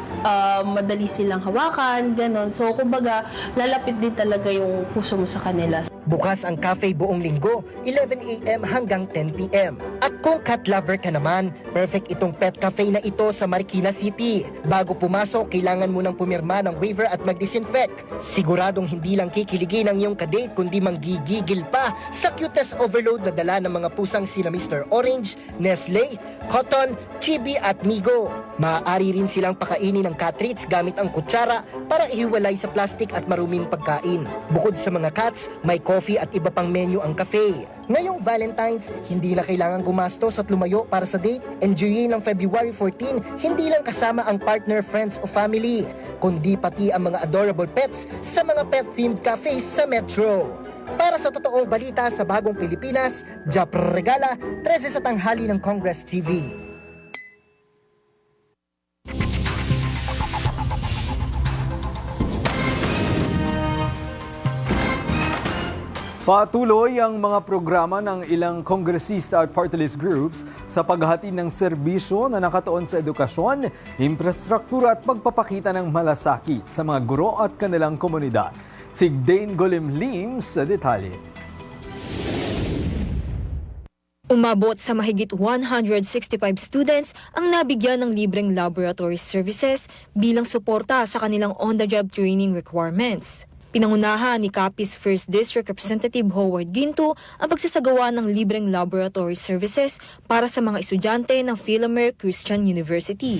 madali silang hawakan, gano'n. So, kumbaga, lalapit din talaga yung puso mo sa kanila. Bukas ang cafe buong linggo, 11 a.m. hanggang 10 p.m. At kung cat lover ka naman, perfect itong pet cafe na ito sa Marikina City. Bago pumasok, kailangan mo nang pumirma ng waiver at mag-disinfect. Siguradong hindi lang kikiligin ang iyong kadate kundi manggigigil pa sa cuteness overload na dala ng mga pusang sina Mr. Orange, Nestle, Cotton, Chibi at Migo. Maaari rin silang pakainin ng cat treats gamit ang kutsara para ihiwalay sa plastic at maruming pagkain. Bukod sa mga cats, may coffee at iba pang menu ang cafe. Ngayong Valentine's, hindi na kailangan gumastos at lumayo para sa date. Enjoyin ang February 14, hindi lang kasama ang partner, friends o family, kundi pati ang mga adorable pets sa mga pet-themed cafes sa Metro. Para sa totoong balita sa Bagong Pilipinas, Jap Regala, 13 sa tanghali ng Congress TV. Patuloy ang mga programa ng ilang kongresista at party list groups sa paghahatid ng serbisyo na nakatuon sa edukasyon, infrastruktura at pagpapakita ng malasakit sa mga guro at kanilang komunidad. Si Dane Golimlim sa detalye. Umabot sa mahigit 165 students ang nabigyan ng libreng laboratory services bilang suporta sa kanilang on-the-job training requirements. Pinangunahan ni Capiz 1st District Representative Howard Ginto ang pagsasagawa ng libreng laboratory services para sa mga estudyante ng Philomer Christian University.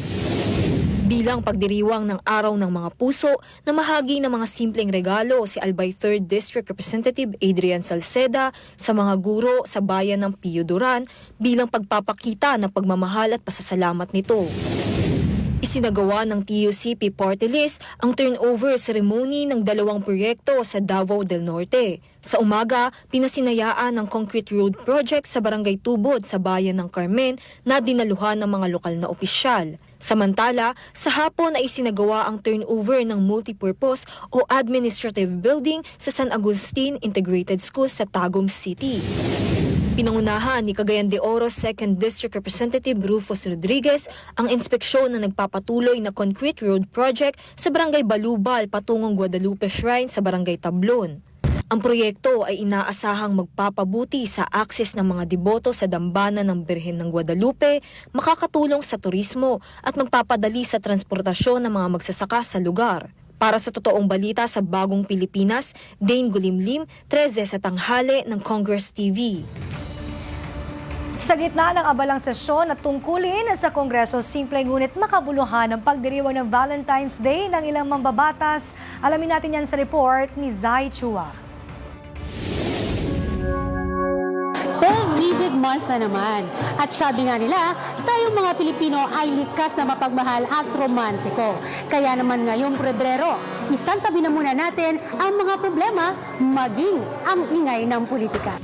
Bilang pagdiriwang ng Araw ng Mga Puso, namahagi ng mga simpleng regalo si Albay 3rd District Representative Adrian Salceda sa mga guro sa bayan ng Pio Duran bilang pagpapakita ng pagmamahal at pasasalamat nito. Isinagawa ng TUCP Party List ang turnover ceremony ng 2 proyekto sa Davao del Norte. Sa umaga, pinasinayaan ng concrete road project sa Barangay Tubod sa bayan ng Carmen na dinaluhan ng mga lokal na opisyal. Samantala, sa hapon ay isinagawa ang turnover ng multipurpose o administrative building sa San Agustin Integrated School sa Tagum City. Pinangunahan ni Cagayan de Oro 2nd District Representative Rufus Rodriguez ang inspeksyon na nagpapatuloy na concrete road project sa Barangay Balubal patungong Guadalupe Shrine sa Barangay Tablon. Ang proyekto ay inaasahang magpapabuti sa akses ng mga deboto sa dambana ng Birhen ng Guadalupe, makakatulong sa turismo at magpapadali sa transportasyon ng mga magsasaka sa lugar. Para sa totoong balita sa Bagong Pilipinas, Dane Golimlim, 13 sa tanghali ng Congress TV. Sa gitna ng abalang sesyon at tungkulin sa Kongreso, simple ngunit makabuluhan ang pagdiriwang ng Valentine's Day ng ilang mambabatas. Alamin natin yan sa report ni Zai Chua. Pag-ibig month na naman. At sabi nga nila, tayong mga Pilipino ay likas na mapagmahal at romantiko. Kaya naman ngayong Pebrero, isantabi na muna natin ang mga problema, maging ang ingay ng politika.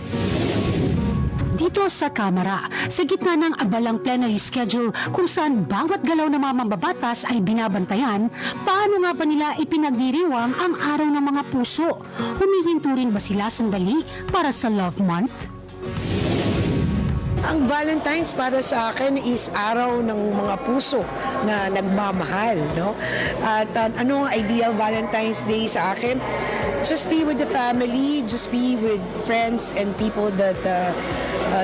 Dito sa Kamara, sa gitna ng abalang plenary schedule kung saan bawat galaw ng mga mambabatas ay binabantayan, paano nga ba nila ipinagdiriwang ang araw ng mga puso? Humihinto rin ba sila sandali para sa Love Month? Ang Valentine's para sa akin is araw ng mga puso na nagmamahal, no? At ano ang ideal Valentine's Day sa akin? Just be with the family, just be with friends and people that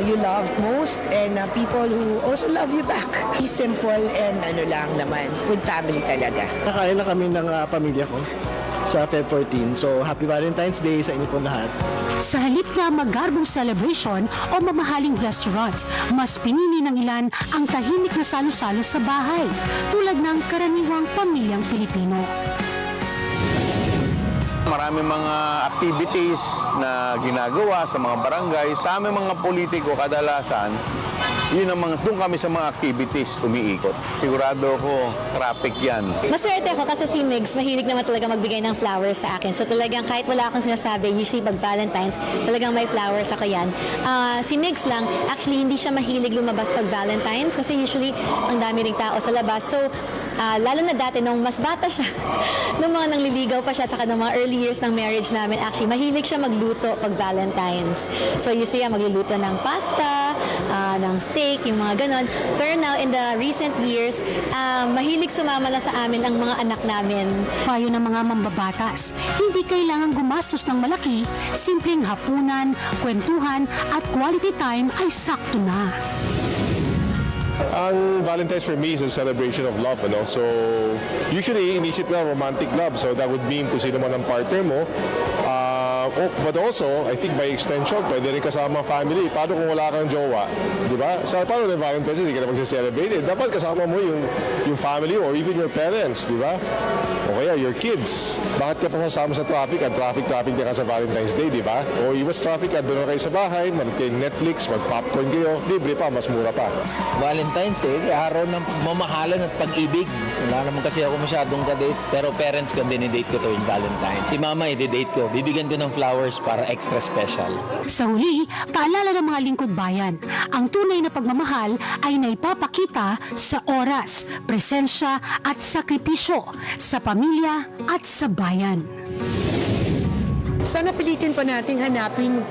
you love most, and people who also love you back. Be simple and ano lang naman, with family talaga. Nakain na kami ng pamilya ko sa Feb 14. So, Happy Valentine's Day sa inyo po lahat. Sa halip na magarbong celebration o mamahaling restaurant, mas pinili ng ilan ang tahimik na salo-salo sa bahay, tulad ng karaniwang pamilyang Pilipino. Maraming mga activities na ginagawa sa mga barangay. Sa aming mga politiko, kadalasan, yun ang doon kami sa mga activities umiikot. Sigurado ako, traffic yan. Maswerte ako kasi si Migs, mahilig naman talaga magbigay ng flowers sa akin. So talagang kahit wala akong sinasabi, usually pag Valentine's, talagang may flowers ako yan. Si Migs lang, actually hindi siya mahilig lumabas pag Valentine's kasi usually ang dami ring tao sa labas. So lalo na dati nung mas bata siya, nung mga nangliligaw pa siya, at saka nung mga early years ng marriage namin, actually mahilig siya magluto pag Valentine's. So usually magluluto ng pasta, ng steak, yung mga ganon. Pero now, in the recent years, mahilig sumama na sa amin ang mga anak namin. Payo ng mga mambabatas, hindi kailangan gumastos ng malaki, simpleng hapunan, kwentuhan at quality time ay sakto na. Ang Valentine's for me is a celebration of love, ano? So, usually, inisip na romantic love. So, that would mean kung sino man ang partner mo. But also, I think by extension, pwede rin kasama family. Paano kung wala kang jowa? Di ba? So, paano na Valentine's, hindi ka na magse-celebrate. Dapat kasama mo yung family or even your parents, di ba? O kaya, your kids. Bakit ka pa kasama sa traffic? At traffic na ka sa Valentine's Day, di ba? O iwas traffic at doon na kayo sa bahay, manood kayo Netflix, mag-popcorn kayo, libre pa, mas mura pa. Valentine's Day, araw ng mamahalan at pag-ibig. Wala naman kasi ako masyadong ka-date, pero parents ko, dinidate ko tuwing Valentine's. Si mama, i-date ko. Bibigyan ko ng flowers para extra special. Sa huli, paalala ng mga lingkod bayan, ang tunay na pagmamahal ay naipapakita sa oras, presensya at sakripisyo sa pamilya at sa bayan. Sana pilitin pa natin hanapin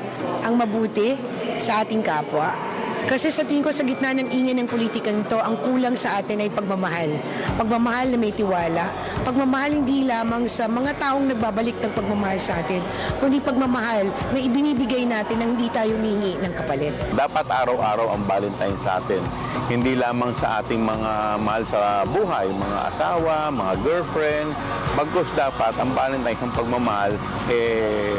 ang mabuti sa ating kapwa. Kasi sa tingin ko sa gitna ng ingay ng politikang ito, ang kulang sa atin ay pagmamahal. Pagmamahal na may tiwala. Pagmamahal hindi lamang sa mga taong nagbabalik ng pagmamahal sa atin, kundi pagmamahal na ibinibigay natin nang hindi tayo humingi ng kapalit. Dapat araw-araw ang Valentine sa atin. Hindi lamang sa ating mga mahal sa buhay, mga asawa, mga girlfriend. Bagkus dapat ang Valentine, ang pagmamahal,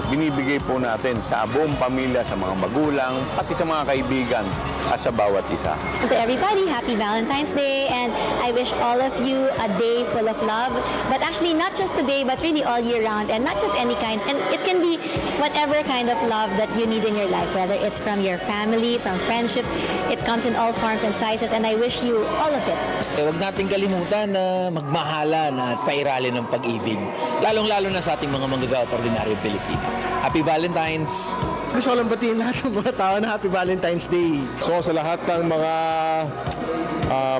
binibigay po natin sa buong pamilya, sa mga magulang, pati sa mga kaibigan at sa bawat isa. To everybody, happy Valentine's Day, and I wish all of you a day full of love. But actually, not just today, but really all year round, and not just any kind. And it can be whatever kind of love that you need in your life, whether it's from your family, from friendships. It comes in all forms and sizes, and I wish you all of it. Huwag nating kalimutan na magmahalan at pairalin ng pag-ibig, lalong-lalo na sa ating mga manggagawa at ordinaryong Pilipino. Happy Valentine's! Gusto ko lang batiin lahat ng mga tao na Happy Valentine's Day. So sa lahat ng mga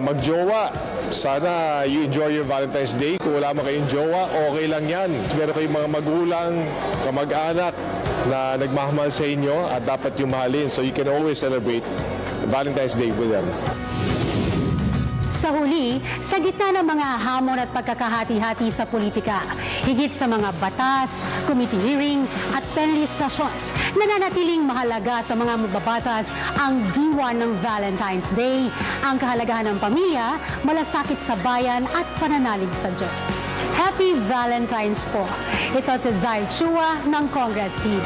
magjowa, sana you enjoy your Valentine's Day. Kung wala man kayong jowa, okay lang yan. Meron kayong mga magulang, kamag-anak na nagmamahal sa inyo at dapat yung mahalin. So you can always celebrate Valentine's Day with them. Sa huli, sa gitna ng mga hamon at pagkakahati-hati sa politika, higit sa mga batas, committee hearing at plenary sessions, nananatiling mahalaga sa mga mababatas ang diwa ng Valentine's Day, ang kahalagahan ng pamilya, malasakit sa bayan at pananalig sa Diyos. Happy Valentine's po! Ito si Zai Chua ng Congress TV.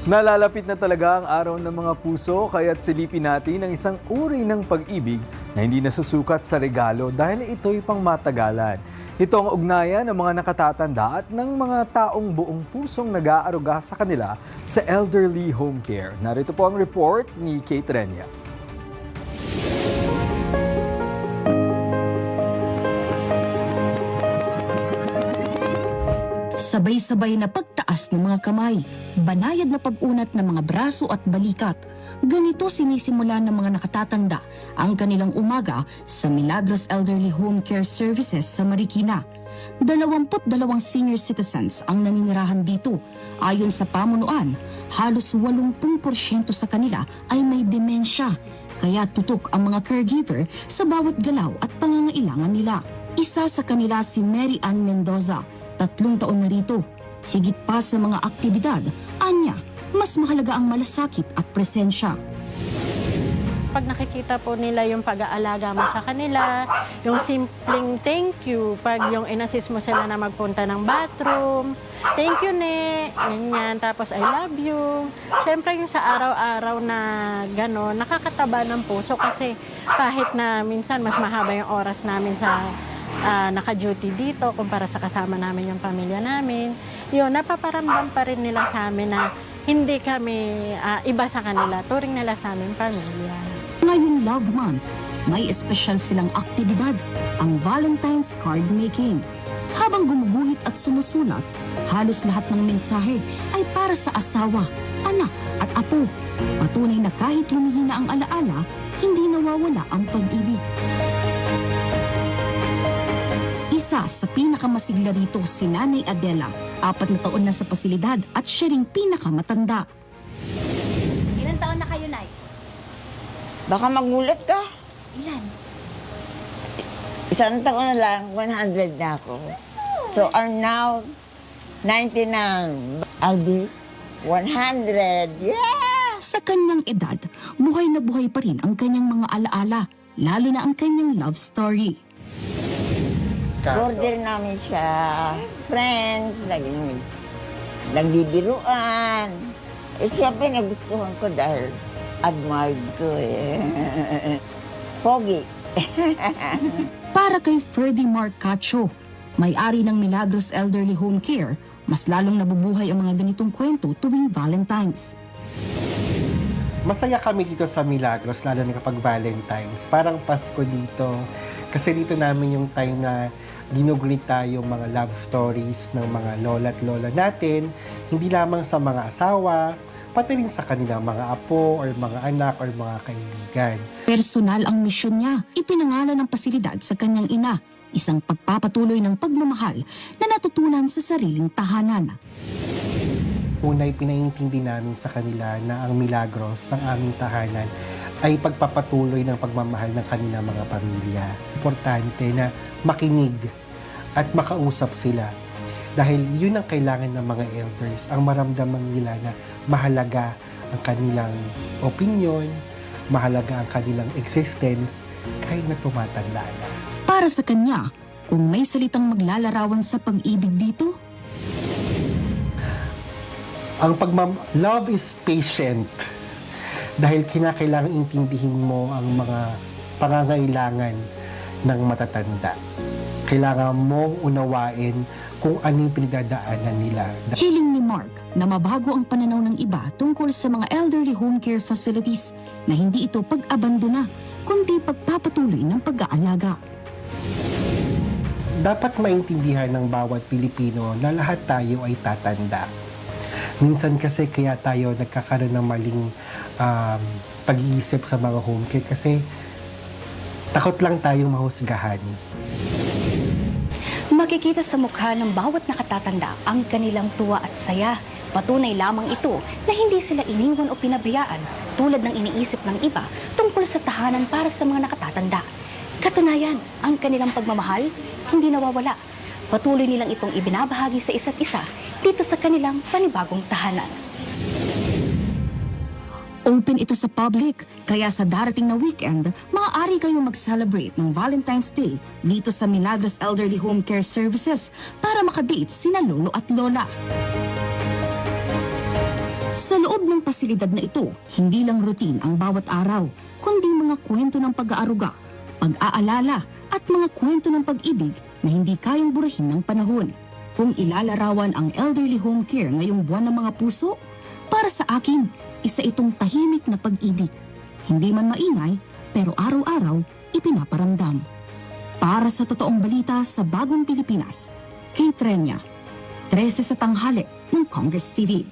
Nalalapit na talaga ang araw ng mga puso, kaya't silipin natin ang isang uri ng pag-ibig na hindi nasusukat sa regalo dahil ito'y pangmatagalan. Ito ang ugnayan ng mga nakatatanda at ng mga taong buong pusong nag-aaruga sa kanila sa elderly home care. Narito po ang report ni Kate Renya. Sabay-sabay na pagtaas ng mga kamay, banayad na pag-unat ng mga braso at balikat. Ganito sinisimula ng mga nakatatanda ang kanilang umaga sa Milagros Elderly Home Care Services sa Marikina. 22 senior citizens ang naninirahan dito. Ayon sa pamunuan, halos 80% sa kanila ay may demensya. Kaya tutok ang mga caregiver sa bawat galaw at pangangailangan nila. Isa sa kanila si Mary Ann Mendoza, 3 taon na rito. Higit pa sa mga aktibidad, anya, mas mahalaga ang malasakit at presensya. Pag nakikita po nila yung pag-aalaga mo sa kanila, yung simpleng thank you, pag yung inassist mo sila na magpunta ng bathroom, thank you ne, ganyan, tapos I love you. Siyempre yung sa araw-araw na gano'n, nakakataba ng puso kasi kahit na minsan mas mahaba yung oras namin sa naka-duty dito kumpara sa kasama namin yung pamilya namin. Yun, napaparamdam pa rin nila sa amin na hindi kami iba sa kanila. Turing nila sa amin pamilya. Ngayong Love Month, may espesyal silang aktibidad, ang Valentine's Card Making. Habang gumuguhit at sumusulat, halos lahat ng mensahe ay para sa asawa, anak at apo. Patunay na kahit humihina ang alaala, hindi nawawala ang pag-ibig. Isa sa pinakamasigla rito si Nanay Adela, 4 na taon na sa pasilidad at siya ring pinakamatanda. Ilan taon na kayo, Nay? Baka magulat ka. Ilan? 1 taon na lang, 100 na ako. So I'm now 99. I'll be 100. Yeah! Sa kanyang edad, buhay na buhay pa rin ang kanyang mga alaala, lalo na ang kanyang love story. Border namin siya. Friends, nagbibiruan. Siyempre nagustuhan ko dahil admired ko eh. Pogi. Para kay Ferdy Marcacho, may-ari ng Milagros Elderly Home Care, mas lalong nabubuhay ang mga ganitong kwento tuwing Valentine's. Masaya kami dito sa Milagros, lalo na kapag Valentine's. Parang Pasko dito. Kasi dito namin yung time na ginugrit tayo mga love stories ng mga lola at lola natin, hindi lamang sa mga asawa, pati rin sa kanilang mga apo or mga anak or mga kaibigan. Personal ang misyon niya, ipinangalan ng pasilidad sa kanyang ina, isang pagpapatuloy ng pagmamahal na natutunan sa sariling tahanan. Unay pinaintindi namin sa kanila na ang milagros ng aming tahanan ay pagpapatuloy ng pagmamahal ng kanilang mga pamilya. Importante na makinig at makausap sila dahil yun ang kailangan ng mga elders, ang maramdaman nila na mahalaga ang kanilang opinion, mahalaga ang kanilang existence kahit na tumatanda na. Para sa kanya, kung may salitang maglalarawan sa pag-ibig dito, ang love is patient dahil kinakailangan intindihin mo ang mga pangangailangan ng matatanda. Kailangan mong unawain kung anong pinagdadaanan nila. hiling ni Mark na mabago ang pananaw ng iba tungkol sa mga elderly home care facilities na hindi ito pag-abandona, kundi pagpapatuloy ng pag-aalaga. Dapat maintindihan ng bawat Pilipino na lahat tayo ay tatanda. Minsan kasi kaya tayo nagkakaroon ng maling pag-iisip sa mga home care kasi takot lang tayong mahusgahan. Makikita sa mukha ng bawat nakatatanda ang kanilang tuwa at saya. Patunay lamang ito na hindi sila iniwan o pinabayaan tulad ng iniisip ng iba tungkol sa tahanan para sa mga nakatatanda. Katunayan, ang kanilang pagmamahal hindi nawawala. Patuloy nilang itong ibinabahagi sa isa't isa dito sa kanilang panibagong tahanan. Open ito sa public, kaya sa darating na weekend, maaari kayong mag-celebrate ng Valentine's Day dito sa Milagros Elderly Home Care Services para makadate sina lolo at lola. Sa loob ng pasilidad na ito, hindi lang routine ang bawat araw, kundi mga kwento ng pag-aaruga, pag-aalala at mga kwento ng pag-ibig na hindi kayang burahin ng panahon. Kung ilalarawan ang elderly home care ngayong buwan ng mga puso, para sa akin, isa itong tahimik na pag-ibig. Hindi man maingay, pero araw-araw ipinaparamdam. Para sa totoong balita sa Bagong Pilipinas, Kate Renya, 13 sa tanghali ng Congress TV.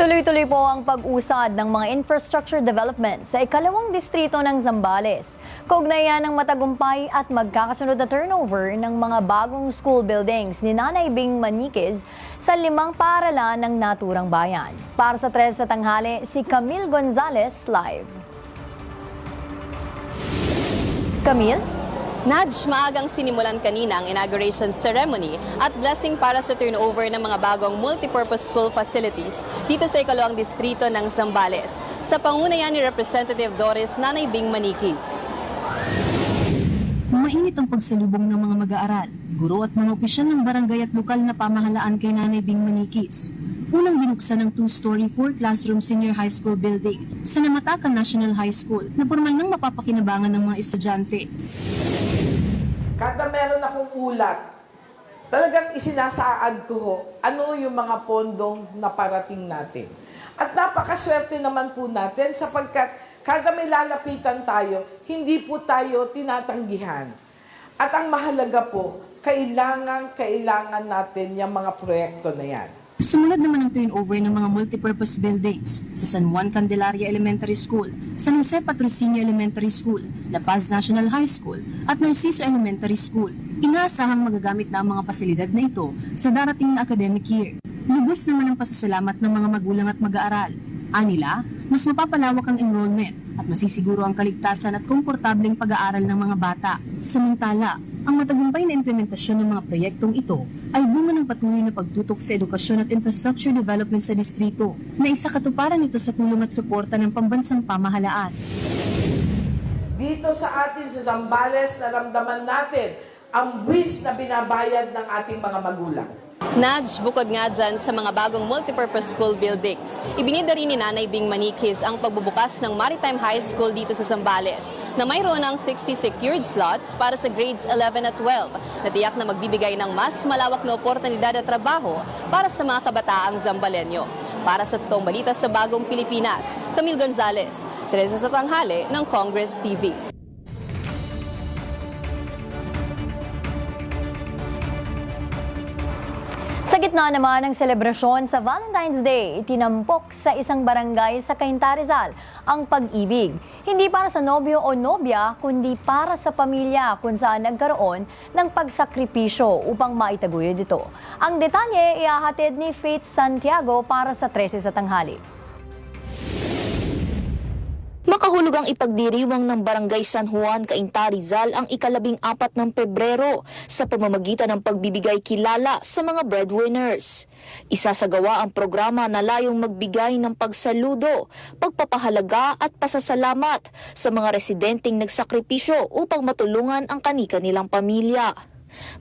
Tuloy-tuloy po ang pag-usad ng mga infrastructure development sa ikalawang distrito ng Zambales. Kaugnayan ng matagumpay at magkakasunod na turnover ng mga bagong school buildings ni Nanay Bing Maniquez sa 5 paaralan ng naturang bayan. Para sa 13 sa tanghali, si Camille Gonzalez live. Camille? Nadj, maagang sinimulan kanina ang inauguration ceremony at blessing para sa turnover ng mga bagong multipurpose school facilities dito sa ikalawang distrito ng Zambales sa pangunayan ni Representative Doris Nanay Bing Maniquez. Mainit ang pagsalubong ng mga mag-aaral, guro at mga opisyal ng barangay at lokal na pamahalaan kay Nanay Bing Maniquez. Unang binuksan ng 2-story 4-classroom senior high school building sa Namatakan National High School na formal nang mapapakinabangan ng mga estudyante. Kada meron akong ulat, talagang isinasaad ko ho, ano yung mga pondong naparating natin. At napakaswerte naman po natin sapagkat kada may lalapitan tayo, hindi po tayo tinatanggihan. At ang mahalaga po, kailangan natin yung mga proyekto na yan. Sumunod naman ang turnover ng mga multipurpose buildings sa San Juan Candelaria Elementary School, San Jose Patrocinio Elementary School, La Paz National High School at Narciso Elementary School. Inaasahang magagamit na ang mga pasilidad na ito sa darating na academic year. Lubos naman ang pasasalamat ng mga magulang at mag-aaral. Anila, mas mapapalawak ang enrollment at masisiguro ang kaligtasan at komportableng pag-aaral ng mga bata. Samantala, ang matagumpay na implementasyon ng mga proyektong ito ay bunga ng patuloy na pagtutok sa edukasyon at infrastructure development sa distrito na isa katuparan nito sa tulong at suporta ng pambansang pamahalaan. Dito sa atin sa Zambales, naramdaman natin ang buwis na binabayad ng ating mga magulang. Nadj, bukod nga dyan sa mga bagong multipurpose school buildings, ibinida rin ni Nanay Bing Maniquez ang pagbubukas ng Maritime High School dito sa Zambales na mayroon ng 60 secured slots para sa grades 11 at 12 na tiyak na magbibigay ng mas malawak na oportunidad at trabaho para sa mga kabataang Zambalenyo. Para sa totoong balita sa Bagong Pilipinas, Camille Gonzalez, 13 sa tanghali ng Congress TV. Sa gitna naman ng selebrasyon sa Valentine's Day, itinampok sa isang barangay sa Cainta, Rizal ang pag-ibig. Hindi para sa nobyo o nobya, kundi para sa pamilya kung saan nagkaroon ng pagsakripisyo upang maitaguyod ito. Ang detalye ihahatid ni Faith Santiago para sa 13 sa tanghali. Makahulog ang ipagdiriwang ng Barangay San Juan, Cainta, Rizal ang ika-14 ng Pebrero sa pamamagitan ng pagbibigay kilala sa mga breadwinners. Isasagawa ang programa na layong magbigay ng pagsaludo, pagpapahalaga at pasasalamat sa mga residenteng nagsakripisyo upang matulungan ang kani-kanilang pamilya.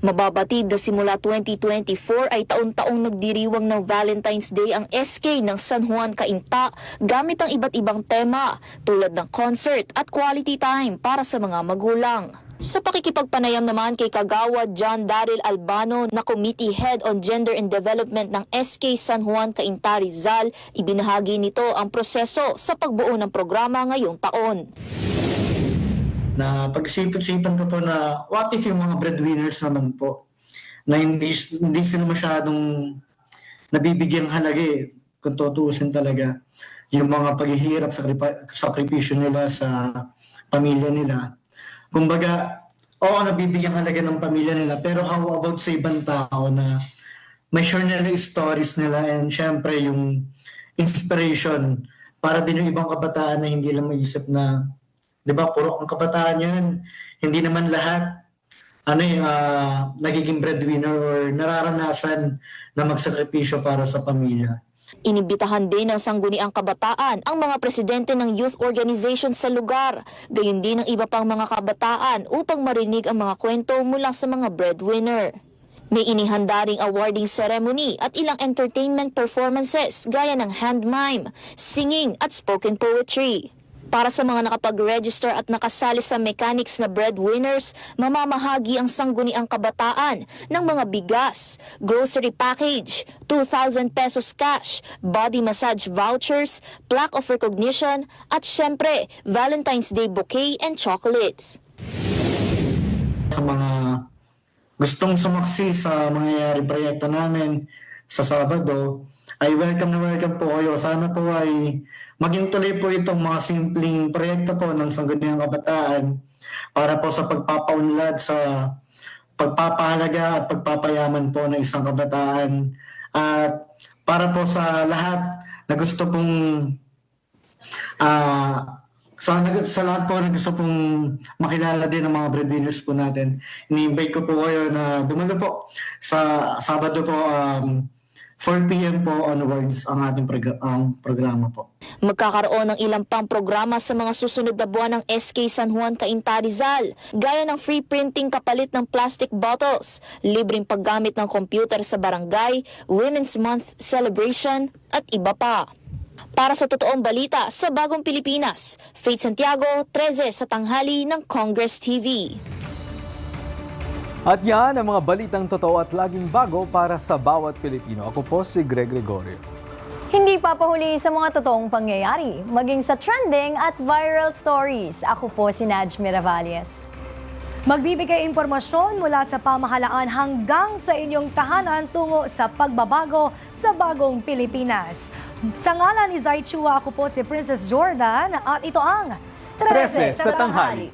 Mababatid na simula 2024 ay taon-taong nagdiriwang ng Valentine's Day ang SK ng San Juan, Cainta gamit ang iba't ibang tema tulad ng concert at quality time para sa mga magulang. Sa pakikipagpanayam naman kay Kagawad John Daryl Albano na Committee Head on Gender and Development ng SK San Juan, Cainta, Rizal, ibinahagi nito ang proseso sa pagbuo ng programa ngayong taon. Na pag-isip-isipan ko po na what if yung mga breadwinners naman po na hindi sila masyadong nabibigyang halaga kung tutuusin talaga yung mga paghihirap, sakripisyo nila sa pamilya nila. Kumbaga, oo, nabibigyang halaga ng pamilya nila, pero how about sa ibang tao na may share nila yung stories nila and syempre yung inspiration para din yung ibang kabataan na hindi lang maisip na di ba, puro ang kabataan yun, hindi naman lahat nagiging breadwinner or nararanasan na magsakripisyo para sa pamilya. Inibitahan din ng Sangguniang Kabataan ang mga presidente ng youth organization sa lugar, gayon din ang iba pang mga kabataan upang marinig ang mga kwento mula sa mga breadwinner. May inihanda ring awarding ceremony at ilang entertainment performances gaya ng hand mime, singing at spoken poetry. Para sa mga nakapag-register at nakasali sa mechanics na breadwinners, mamamahagi ang Sangguniang Kabataan ng mga bigas, grocery package, 2,000 pesos cash, body massage vouchers, plaque of recognition, at syempre, Valentine's Day bouquet and chocolates. Sa mga gustong sumaksi sa mangyayari proyekto namin sa Sabado, ay welcome po kayo. Sana po ay maging tuloy po itong mga simpleng proyekto po ng Sangguniang Kabataan para po sa pagpapaunlad sa pagpapahalaga at pagpapayaman po ng isang kabataan at para po sa lahat na gusto pong sa lahat po na gusto pong makilala din ng mga breadwinners po natin. Ini-invite ko po kayo na dumalo po sa Sabado po 4 p.m. po onwards ang ating programa po. Magkakaroon ng ilang pang programa sa mga susunod na buwan ng SK San Juan, Cainta, Rizal, gaya ng free printing kapalit ng plastic bottles, libreng paggamit ng computer sa barangay, Women's Month celebration, at iba pa. Para sa totoong balita sa Bagong Pilipinas, Faith Santiago, 13 sa tanghali ng Congress TV. At yan ang mga balitang totoo at laging bago para sa bawat Pilipino. Ako po si Greg Gregorio. Hindi papahuli sa mga totoong pangyayari, maging sa trending at viral stories. Ako po si Naj Miravalles. Magbibigay impormasyon mula sa pamahalaan hanggang sa inyong tahanan tungo sa pagbabago sa Bagong Pilipinas. Sa ngalan ni Zai Chua, ako po si Princess Jordan at ito ang 13 sa tanghali.